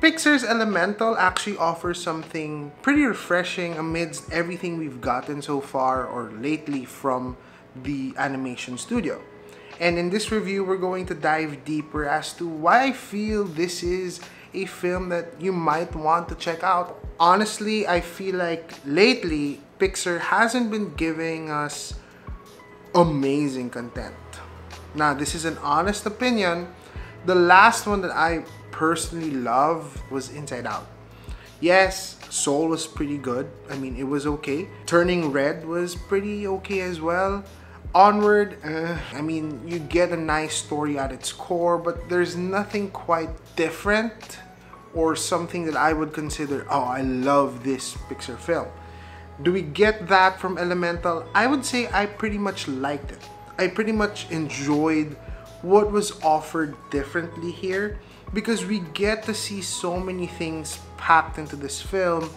Pixar's Elemental actually offers something pretty refreshing amidst everything we've gotten so far or lately from the animation studio. And in this review, we're going to dive deeper as to why I feel this is a film that you might want to check out. Honestly, I feel like lately, Pixar hasn't been giving us amazing content. Now, this is an honest opinion. The last one that I personally loved was Inside Out. Yes, Soul was pretty good. I mean, it was okay. Turning Red was pretty okay as well. Onward, I mean, you get a nice story at its core, but there's nothing quite different or something that I would consider, oh, I love this Pixar film. Do we get that from Elemental? I would say I pretty much liked it. I pretty much enjoyed what was offered differently here because we get to see so many things packed into this film.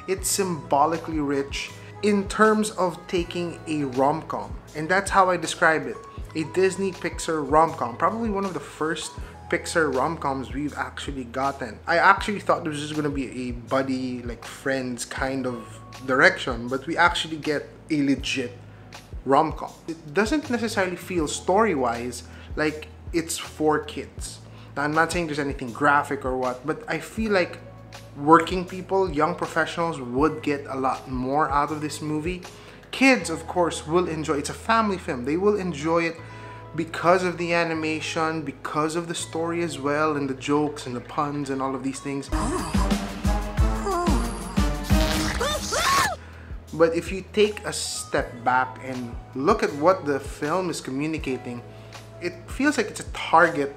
It's symbolically rich in terms of taking a rom-com, and that's how I describe it. A Disney Pixar rom-com, probably one of the first Pixar rom-coms we've actually gotten. I actually thought this was just gonna be a buddy, like friends kind of direction, but we actually get a legit rom-com. It doesn't necessarily feel story-wise like it's for kids. Now, I'm not saying there's anything graphic or what, but I feel like working people, young professionals would get a lot more out of this movie. Kids, of course, will enjoy it. It's a family film. They will enjoy it because of the animation, because of the story as well, and the jokes and the puns and all of these things. But if you take a step back and look at what the film is communicating, it feels like it's a target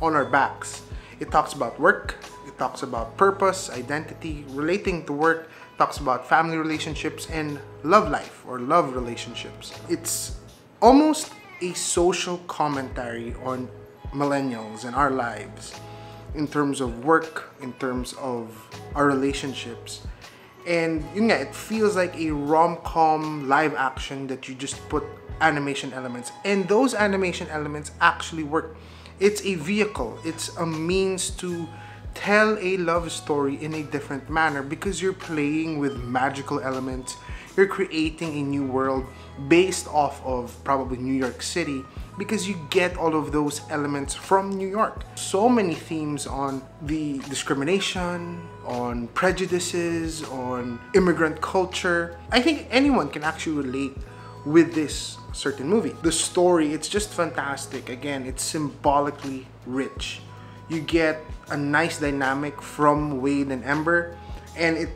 on our backs. It talks about work, it talks about purpose, identity, relating to work, talks about family relationships and love life or love relationships. It's almost a social commentary on millennials and our lives in terms of work, in terms of our relationships. And yun nga, it feels like a rom-com live action that you just put animation elements, and those animation elements actually work. It's a vehicle, it's a means to tell a love story in a different manner because you're playing with magical elements. You're creating a new world based off of probably New York City because you get all of those elements from New York. So many themes on the discrimination, on prejudices, on immigrant culture. I think anyone can actually relate with this certain movie. The story, it's just fantastic. Again, it's symbolically rich. You get a nice dynamic from Wade and Ember, and it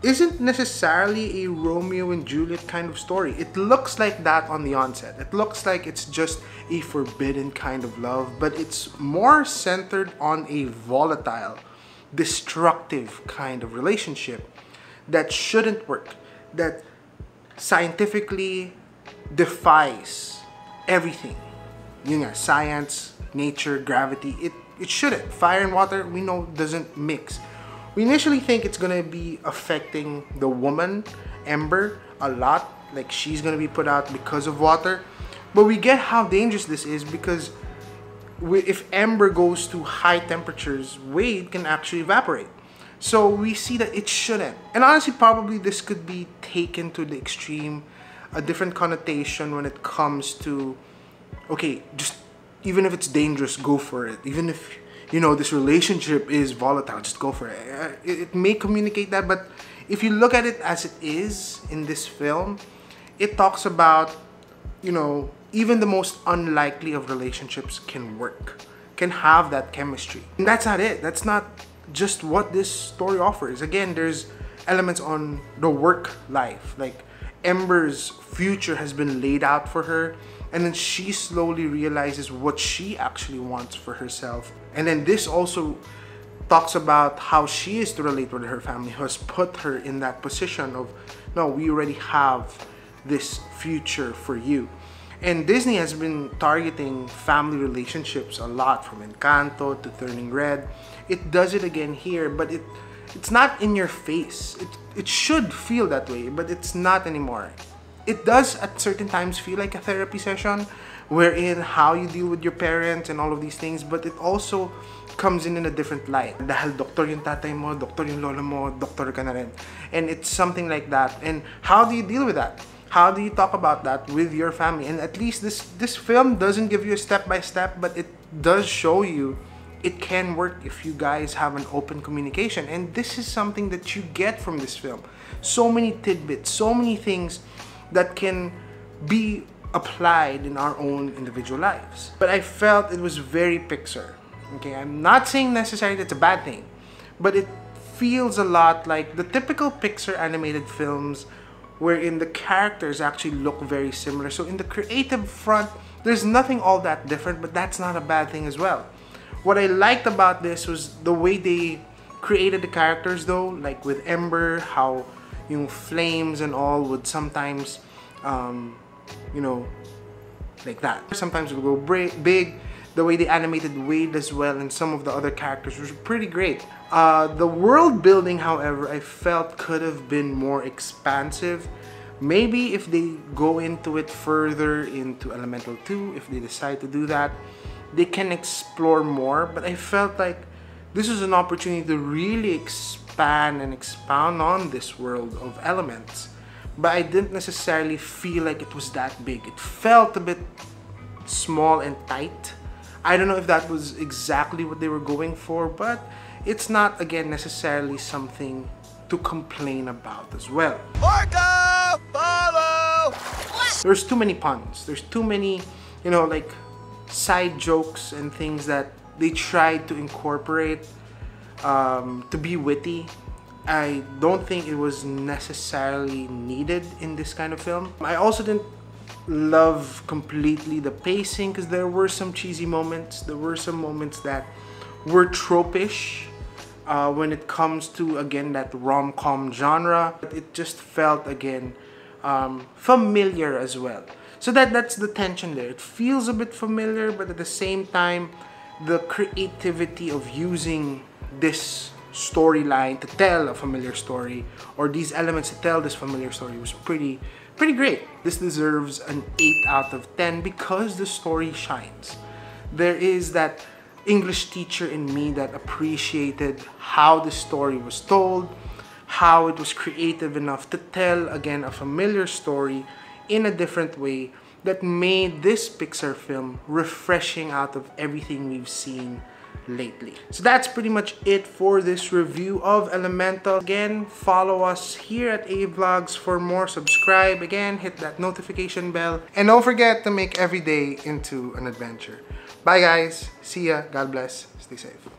isn't necessarily a Romeo and Juliet kind of story. It looks like that on the onset. It looks like it's just a forbidden kind of love, but it's more centered on a volatile, destructive kind of relationship that shouldn't work, that scientifically defies everything. You know, science, nature, gravity, it shouldn't. Fire and water, we know, doesn't mix. We initially think it's gonna be affecting the woman, Ember, a lot. Like she's gonna be put out because of water. But we get how dangerous this is because if Ember goes to high temperatures, Wade can actually evaporate. So we see that it shouldn't. And honestly, probably this could be taken to the extreme, a different connotation when it comes to, okay, just even if it's dangerous, go for it. Even if, you know, this relationship is volatile, just go for it. It may communicate that, but if you look at it as it is in this film, it talks about, you know, even the most unlikely of relationships can work, can have that chemistry. And that's not it. That's not just what this story offers. Again, there's elements on the work life. Like Ember's future has been laid out for her, and then she slowly realizes what she actually wants for herself. And then this also talks about how she is to relate with her family, who has put her in that position of, no, we already have this future for you. And Disney has been targeting family relationships a lot, from Encanto to Turning Red. It does it again here, but it's not in your face. It should feel that way, but it's not anymore. It does at certain times feel like a therapy session, wherein how you deal with your parents and all of these things, but it also comes in a different light. Dahil doktor yung tatay mo, doktor yung lola mo, doktor ka na rin. And it's something like that. And how do you deal with that? How do you talk about that with your family? And at least this film doesn't give you a step-by-step, but it does show you it can work if you guys have an open communication. And this is something that you get from this film. So many tidbits, so many things that can be applied in our own individual lives. But I felt it was very Pixar. Okay, I'm not saying necessarily it's a bad thing, but it feels a lot like the typical Pixar animated films wherein the characters actually look very similar. So in the creative front, there's nothing all that different, but that's not a bad thing as well. What I liked about this was the way they created the characters though, like with Ember, how yung flames and all would sometimes, you know, like that. Sometimes it would go big. The way they animated Wade as well and some of the other characters was pretty great. The world building, however, I felt could have been more expansive. Maybe if they go into it further into Elemental 2, if they decide to do that, they can explore more. But I felt like this is an opportunity to really expand and expound on this world of elements. But I didn't necessarily feel like it was that big. It felt a bit small and tight. I don't know if that was exactly what they were going for, but it's not, again, necessarily something to complain about as well. Orca! Follow! There's too many puns. There's too many, you know, like side jokes and things that they tried to incorporate to be witty. I don't think it was necessarily needed in this kind of film. I also didn't love completely the pacing because there were some cheesy moments. There were some moments that were tropish when it comes to, again, that rom-com genre. It just felt, again, familiar as well. So that's the tension there. It feels a bit familiar, but at the same time, the creativity of using this storyline to tell a familiar story, or these elements to tell this familiar story, was pretty great. This deserves an 8 out of 10 because the story shines. There is that English teacher in me that appreciated how the story was told, how it was creative enough to tell, again, a familiar story in a different way that made this Pixar film refreshing out of everything we've seen lately. So that's pretty much it for this review of Elemental. Again, follow us here at A Vlogs for more. Subscribe, again, hit that notification bell, and don't forget to make every day into an adventure. Bye guys, see ya, God bless, stay safe.